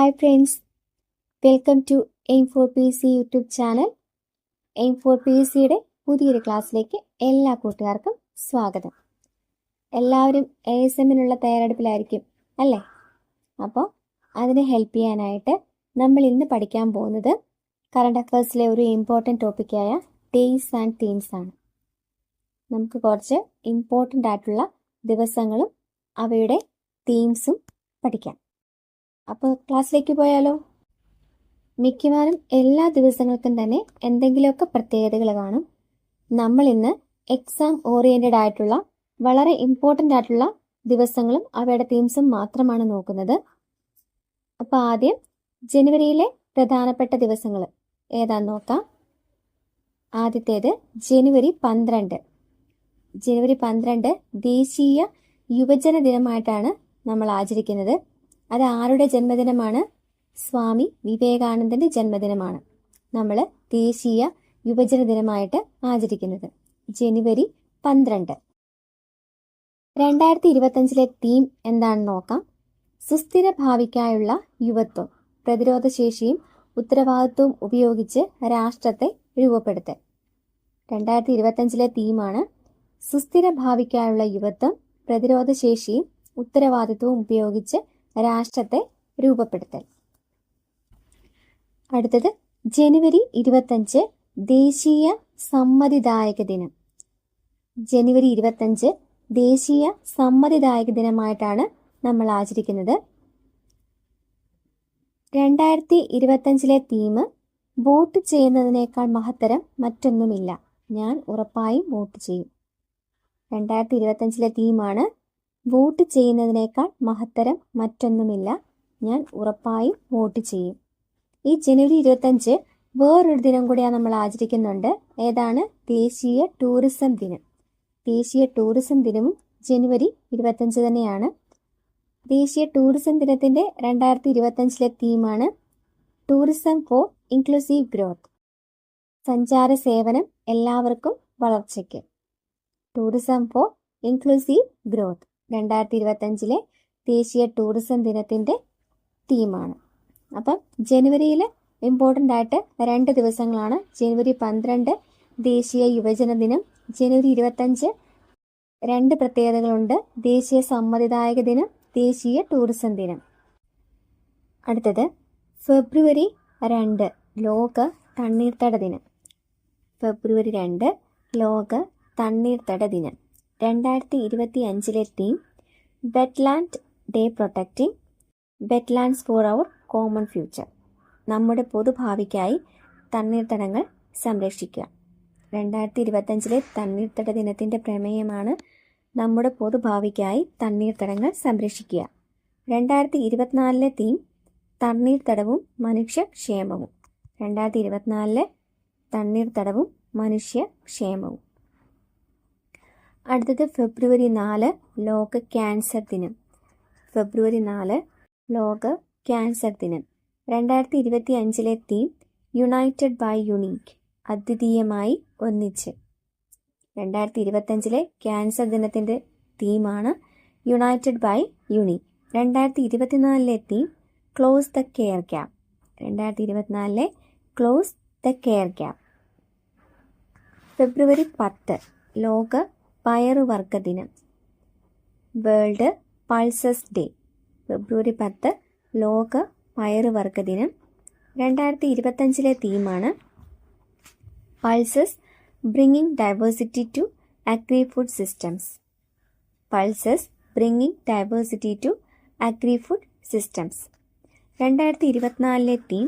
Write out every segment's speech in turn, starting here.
Hi friends, welcome to aim for P S C YouTube channel. Aim for P S സിയുടെ പുതിയൊരു ക്ലാസ്സിലേക്ക് എല്ലാ കൂട്ടുകാർക്കും സ്വാഗതം. എല്ലാവരും ASMനുള്ള തയ്യാറെടുപ്പിലായിരിക്കും അല്ലേ? അപ്പോൾ അതിനെ ഹെൽപ്പ് ചെയ്യാനായിട്ട് നമ്മൾ ഇന്ന് പഠിക്കാൻ പോകുന്നത് കറണ്ട് അഫയേഴ്സിലെ ഒരു ഇമ്പോർട്ടൻറ്റ് ടോപ്പിക്കായ ഡേയ്സ് ആൻഡ് തീംസ് ആണ്. നമുക്ക് കുറച്ച് ഇമ്പോർട്ടൻ്റ് ആയിട്ടുള്ള ദിവസങ്ങളും അവയുടെ തീംസും പഠിക്കാം. അപ്പോൾ ക്ലാസ്സിലേക്ക് പോയാലോ? മിക്കവാറും എല്ലാ ദിവസങ്ങൾക്കും തന്നെ എന്തെങ്കിലുമൊക്കെ പ്രത്യേകതകൾ കാണും. നമ്മൾ ഇന്ന് എക്സാം ഓറിയൻറ്റഡ് ആയിട്ടുള്ള വളരെ ഇമ്പോർട്ടൻ്റ് ആയിട്ടുള്ള ദിവസങ്ങളും അവയുടെ തീംസും മാത്രമാണ് നോക്കുന്നത്. അപ്പോൾ ആദ്യം ജനുവരിയിലെ പ്രധാനപ്പെട്ട ദിവസങ്ങൾ ഏതാന്ന് നോക്കാം. ആദ്യത്തേത് ജനുവരി 12. ജനുവരി 12 ദേശീയ യുവജന ദിനമായിട്ടാണ് നമ്മൾ ആചരിക്കുന്നത്. അത് ആരുടെ ജന്മദിനമാണ്? സ്വാമി വിവേകാനന്ദന്റെ ജന്മദിനമാണ് നമ്മൾ ദേശീയ യുവജന ദിനമായിട്ട് ആചരിക്കുന്നത് ജനുവരി 12. 2025 തീം എന്താണെന്ന് നോക്കാം. സുസ്ഥിര ഭാവിക്കായുള്ള യുവത്വം, പ്രതിരോധശേഷിയും ഉത്തരവാദിത്വവും ഉപയോഗിച്ച് രാഷ്ട്രത്തെ രൂപപ്പെടുത്തൽ. 2025 തീമാണ് സുസ്ഥിര ഭാവിക്കായുള്ള യുവത്വം, പ്രതിരോധശേഷിയും ഉത്തരവാദിത്വവും ഉപയോഗിച്ച് രാഷ്ട്രത്തെ രൂപപ്പെടുത്തൽ. അടുത്തത് ജനുവരി 25 ദേശീയ സമ്മതിദായക ദിനം. ജനുവരി 25 ദേശീയ സമ്മതിദായക ദിനമായിട്ടാണ് നമ്മൾ ആചരിക്കുന്നത്. 2025 തീം വോട്ട് ചെയ്യുന്നതിനേക്കാൾ മഹത്തരം മറ്റൊന്നുമില്ല, ഞാൻ ഉറപ്പായും വോട്ട് ചെയ്യും. 2025 തീമാണ് വോട്ട് ചെയ്യുന്നതിനേക്കാൾ മഹത്തരം മറ്റൊന്നുമില്ല, ഞാൻ ഉറപ്പായും വോട്ട് ചെയ്യും. ഈ ജനുവരി 25 വേറൊരു ദിനം കൂടിയാണ് നമ്മൾ ആചരിക്കുന്നുണ്ട്. ഏതാണ്? ദേശീയ ടൂറിസം ദിനം. ദേശീയ ടൂറിസം ദിനവും ജനുവരി 25 തന്നെയാണ്. ദേശീയ ടൂറിസം ദിനത്തിൻ്റെ 2025 തീമാണ് ടൂറിസം ഫോർ ഇൻക്ലൂസീവ് ഗ്രോത്ത്. സഞ്ചാര സേവനം എല്ലാവർക്കും വളർച്ചയ്ക്ക്. ടൂറിസം ഫോർ ഇൻക്ലൂസീവ് ഗ്രോത്ത് 2025 ദേശീയ ടൂറിസം ദിനത്തിൻ്റെ തീമാണ്. അപ്പം ജനുവരിയിൽ ഇമ്പോർട്ടൻ്റ് ആയിട്ട് 2 ദിവസങ്ങളാണ്. ജനുവരി 12 ദേശീയ യുവജന ദിനം, ജനുവരി 25 2 പ്രത്യേകതകളുണ്ട്: ദേശീയ സമ്മതിദായക ദിനം, ദേശീയ ടൂറിസം ദിനം. അടുത്തത് ഫെബ്രുവരി 2 ലോക തണ്ണീർത്തട ദിനം. ഫെബ്രുവരി 2 ലോക തണ്ണീർത്തട ദിനം. 2025 theme wetland day protecting wetlands for our common future. നമ്മുടെ പൊതുഭാവിക്കായി തണ്ണീർത്തടങ്ങൾ സംരക്ഷിക്കുക. 2025 തണ്ണീർത്തട ദിനത്തിൻ്റെ പ്രമേയമാണ് നമ്മുടെ പൊതുഭാവിക്കായി തണ്ണീർത്തടങ്ങൾ സംരക്ഷിക്കുക. 2024 തീം തണ്ണീർത്തടവും മനുഷ്യക്ഷേമവും. 2024 തണ്ണീർത്തടവും മനുഷ്യക്ഷേമവും. അടുത്തത് ഫെബ്രുവരി 4 ലോക ക്യാൻസർ ദിനം. ഫെബ്രുവരി 4 ലോക ക്യാൻസർ ദിനം. 2025 തീം യുണൈറ്റഡ് ബൈ യുണീക്ക്, അദ്വിതീയമായി ഒന്നിച്ച്. 2025 ക്യാൻസർ ദിനത്തിൻ്റെ തീമാണ് united by unique. 2024 theme close the care gap. 2024 close the care gap. ഫെബ്രുവരി 10 ലോക പയറുവർഗ ദിനം, വേൾഡ് പൾസസ് ഡേ. ഫെബ്രുവരി 10 ലോക പയറുവർഗ ദിനം. 2025 തീമാണ് pulses bringing diversity to agri food systems. Pulses bringing diversity to agri food systems. 2024 theme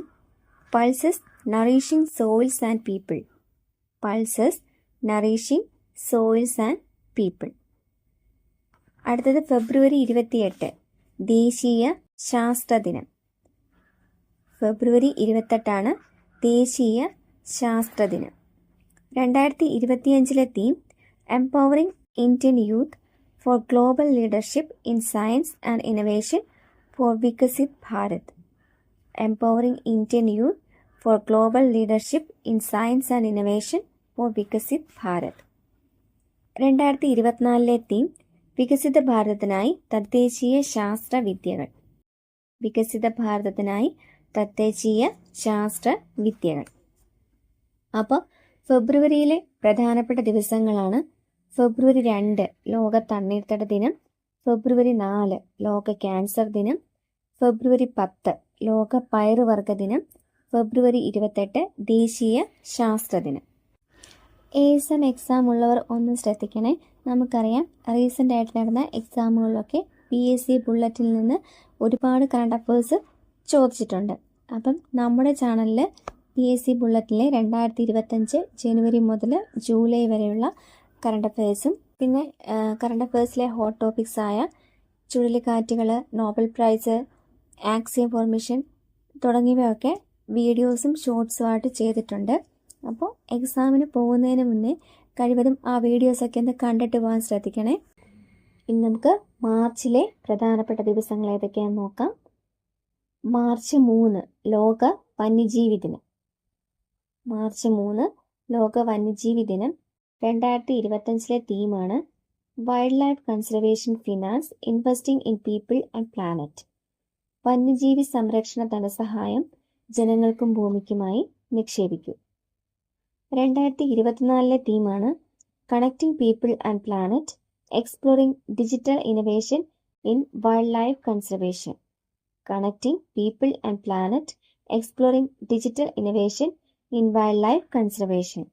pulses nourishing soils and people. Pulses nourishing soils and people. അടുത്തത് ഫെബ്രുവരി 28 ദേശീയ ശാസ്ത്ര ദിനം. ഫെബ്രുവരി 28 ദേശീയ ശാസ്ത്ര ദിനം. 2025 theme empowering Indian youth for global leadership in science and innovation for Viksit Bharat. Empowering Indian youth for global leadership in science and innovation for Viksit Bharat. 2024 theme വികസിത ഭാരതത്തിനായി തദ്ദേശീയ ശാസ്ത്ര വിദ്യകൾ. വികസിത ഭാരതത്തിനായി തദ്ദേശീയ ശാസ്ത്ര വിദ്യകൾ. അപ്പോൾ ഫെബ്രുവരിയിലെ പ്രധാനപ്പെട്ട ദിവസങ്ങളാണ് ഫെബ്രുവരി 2 ലോക തണ്ണീർത്തട ദിനം, ഫെബ്രുവരി 4 ലോക ക്യാൻസർ ദിനം, ഫെബ്രുവരി 10 ലോക പയറുവർഗ ദിനം, ഫെബ്രുവരി 28 ദേശീയ ശാസ്ത്ര ദിനം. ASM എക്സാം ഉള്ളവർ ഒന്ന് ശ്രദ്ധിക്കണേ. നമുക്കറിയാം റീസെൻ്റ് ആയിട്ട് നടന്ന എക്സാമുകളിലൊക്കെ PSC ബുള്ളറ്റിൽ നിന്ന് ഒരുപാട് കറണ്ട് അഫേഴ്സ് ചോദിച്ചിട്ടുണ്ട്. അപ്പം നമ്മുടെ ചാനലിൽ PSC ബുള്ളറ്റിലെ 2025 ജനുവരി മുതൽ ജൂലൈ വരെയുള്ള കറണ്ട് അഫേഴ്സും പിന്നെ കറണ്ട് അഫേഴ്സിലെ ഹോട്ട് ടോപ്പിക്സ് ആയ ചുഴലിക്കാറ്റുകൾ, നോബൽ പ്രൈസ്, ആക്സിയം ഫോർമേഷൻ തുടങ്ങിയവയൊക്കെ വീഡിയോസും ഷോർട്സുമായിട്ട് ചെയ്തിട്ടുണ്ട്. അപ്പോൾ എക്സാമിന് പോകുന്നതിന് മുന്നേ കഴിവതും ആ വീഡിയോസൊക്കെ ഒന്ന് കണ്ടിട്ട് പോകാൻ ശ്രദ്ധിക്കണേ. ഇനി നമുക്ക് മാർച്ചിലെ പ്രധാനപ്പെട്ട ദിവസങ്ങൾ ഏതൊക്കെയാണെന്ന് നോക്കാം. മാർച്ച് 3 ലോക വന്യജീവി ദിനം. മാർച്ച് 3 ലോക വന്യജീവി ദിനം. 2025 തീമാണ് wildlife conservation finance investing in people and planet. വന്യജീവി സംരക്ഷണ ധനസഹായം ജനങ്ങൾക്കും ഭൂമിക്കുമായി നിക്ഷേപിക്കൂ. 2024 തീമാണ് connecting people and planet exploring digital innovation in wildlife conservation. Connecting people and planet exploring digital innovation in wildlife conservation.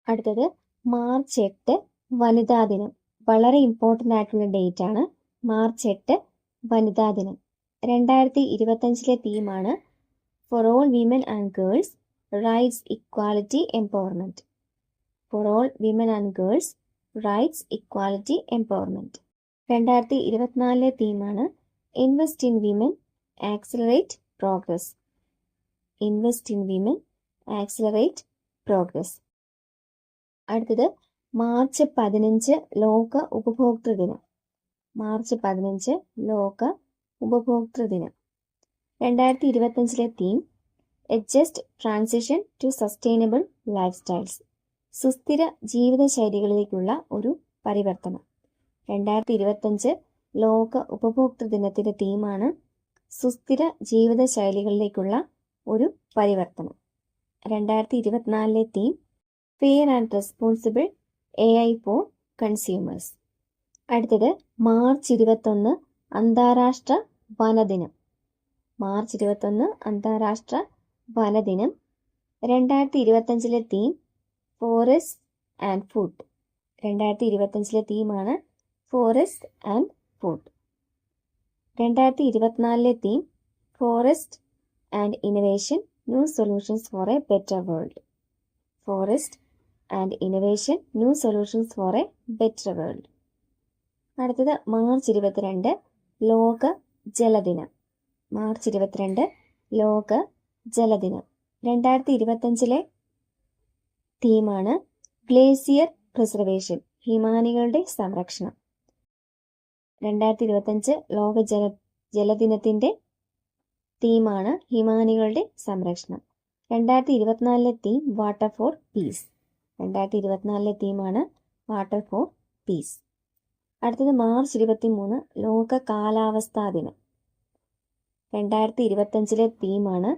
അടുത്തത് March 8 വനിതാ ദിനം. വളരെ ഇമ്പോർട്ടൻ്റ് ആയിട്ടുള്ള ഡേറ്റ് ആണ് മാർച്ച് 8 വനിതാ ദിനം. 2025 തീമാണ് for all women and girls rights equality empowerment. For all women and girls rights equality empowerment. 2024 തീമാണ് invest in women accelerate progress. Invest in women accelerate progress. അടുത്തത് മാർച്ച് 15 ലോക ഉപഭോക്തൃ ദിനം. മാർച്ച് 15 ലോക ഉപഭോക്തൃ ദിനം. 2025 theme a just transition to sustainable lifestyles. സുസ്ഥിര ജീവിതശൈലികളിലേക്കുള്ള ഒരു പരിവർത്തനം. 2025 ലോക ഉപഭോക്തൃ ദിനത്തിൻ്റെ തീമാണ് സുസ്ഥിര ജീവിതശൈലികളിലേക്കുള്ള ഒരു പരിവർത്തനം. 2024 theme fair and responsible AI for consumers. അടുത്തത് മാർച്ച് 21 അന്താരാഷ്ട്ര വനദിനം. മാർച്ച് 21 അന്താരാഷ്ട്ര വനദിനം. 2025 തീം ഫോറസ്റ്റ് ആൻഡ് ഫുഡ്. 2025 തീമാണ് forest and food. 2024 theme forest and innovation new solutions for a better world. Forest and innovation new solutions for a better world. അടുത്തത് March 22 ലോക ജലദിനം. March 22 ലോക ജലദിനം. 2025 തീമാണ് glacier preservation, ഹിമാനികളുടെ സംരക്ഷണം. 2025 ലോക ജലദിനത്തിൻ്റെ തീമാണ് ഹിമാനികളുടെ സംരക്ഷണം. 2024 തീം വാട്ടർ ഫോർ പീസ്. 2024 തീമാണ് water for peace. അടുത്തത് March 23 ലോക കാലാവസ്ഥാ ദിനം. 2025 തീമാണ്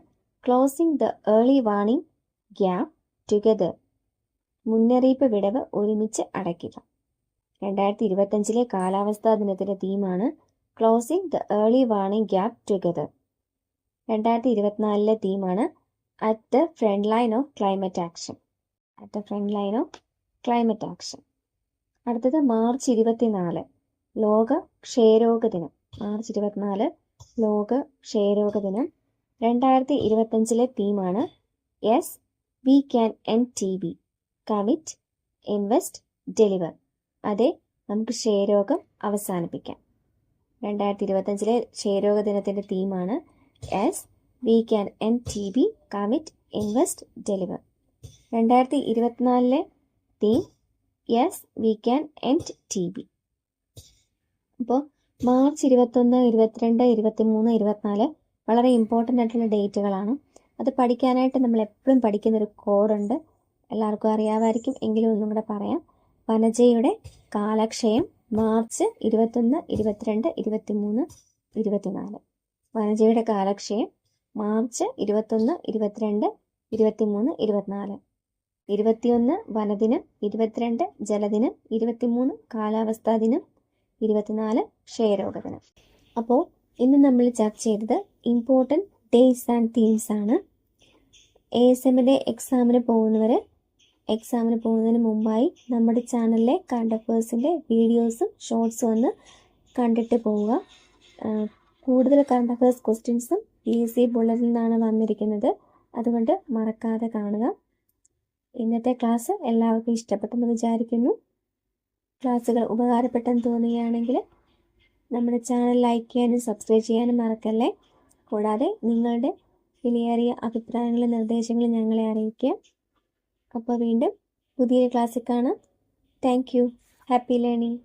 closing the early warning gap together. മുന്നറിയിപ്പ് വിടവ് ഒരുമിച്ച് അടയ്ക്കുക. 2025 കാലാവസ്ഥാ ദിനത്തിൻ്റെ തീമാണ് closing the early warning gap together. 2024 തീമാണ് at the front line of climate action. At the front line of climate action. അടുത്തത് മാർച്ച് 24 ലോക ക്ഷയരോഗ ദിനം. മാർച്ച് 24 ലോക ക്ഷയരോഗ ദിനം. 2025 തീമാണ് yes we can end TB. Commit, invest, deliver. അതെ, നമുക്ക് ക്ഷയരോഗം അവസാനിപ്പിക്കാം. 2025 ക്ഷയരോഗ ദിനത്തിൻ്റെ തീമാണ് yes we can end TB, commit, invest, deliver. 2024 theme yes we can end TB. അപ്പോൾ മാർച്ച് 21, 22, 23, 24 വളരെ ഇമ്പോർട്ടൻ്റ് ആയിട്ടുള്ള ഡേറ്റുകളാണ്. അത് പഠിക്കാനായിട്ട് നമ്മൾ എപ്പോഴും പഠിക്കുന്നൊരു കോഡുണ്ട്. എല്ലാവർക്കും അറിയാമായിരിക്കും, എങ്കിലും ഒന്നും കൂടെ പറയാം. വനജയുടെ കാലക്ഷയം മാർച്ച് 21, 22, 23 24. വനജയുടെ കാലക്ഷയം മാർച്ച് 21, 22, 23, 24. 21 വനദിനം, 22 ജലദിനം, 23 കാലാവസ്ഥാ ദിനം, 24 ക്ഷയരോഗ ദിനം. അപ്പോൾ ഇന്ന് നമ്മൾ ചർച്ച ചെയ്തത് ഇമ്പോർട്ടൻറ്റ് ഡേയ്സ് ആൻഡ് തീംസ് ആണ്. ASMൻ്റെ എക്സാമിന് പോകുന്നതിന് മുമ്പായി നമ്മുടെ ചാനലിലെ കറണ്ട് അഫയേഴ്സിൻ്റെ വീഡിയോസും ഷോർട്സും ഒന്ന് കണ്ടിട്ട് പോവുക. കൂടുതൽ കറണ്ട് അഫയേഴ്സ് ക്വസ്റ്റ്യൻസും PSC ബുള്ളറ്റിൽ നിന്നാണ് വന്നിരിക്കുന്നത്. അതുകൊണ്ട് മറക്കാതെ കാണുക. ഇന്നത്തെ ക്ലാസ് എല്ലാവർക്കും ഇഷ്ടപ്പെട്ടെന്ന് വിചാരിക്കുന്നു. ക്ലാസ്സുകൾ ഉപകാരപ്പെട്ടെന്ന് തോന്നുകയാണെങ്കിൽ നമ്മുടെ ചാനൽ ലൈക്ക് ചെയ്യാനും സബ്സ്ക്രൈബ് ചെയ്യാനും മറക്കല്ലേ. കൂടാതെ നിങ്ങളുടെ വിലയേറിയ അഭിപ്രായങ്ങളും നിർദ്ദേശങ്ങളും ഞങ്ങളെ അറിയിക്കുക. അപ്പോൾ വീണ്ടും പുതിയൊരു ക്ലാസ്സിൽ കാണാം. Thank you. Happy learning.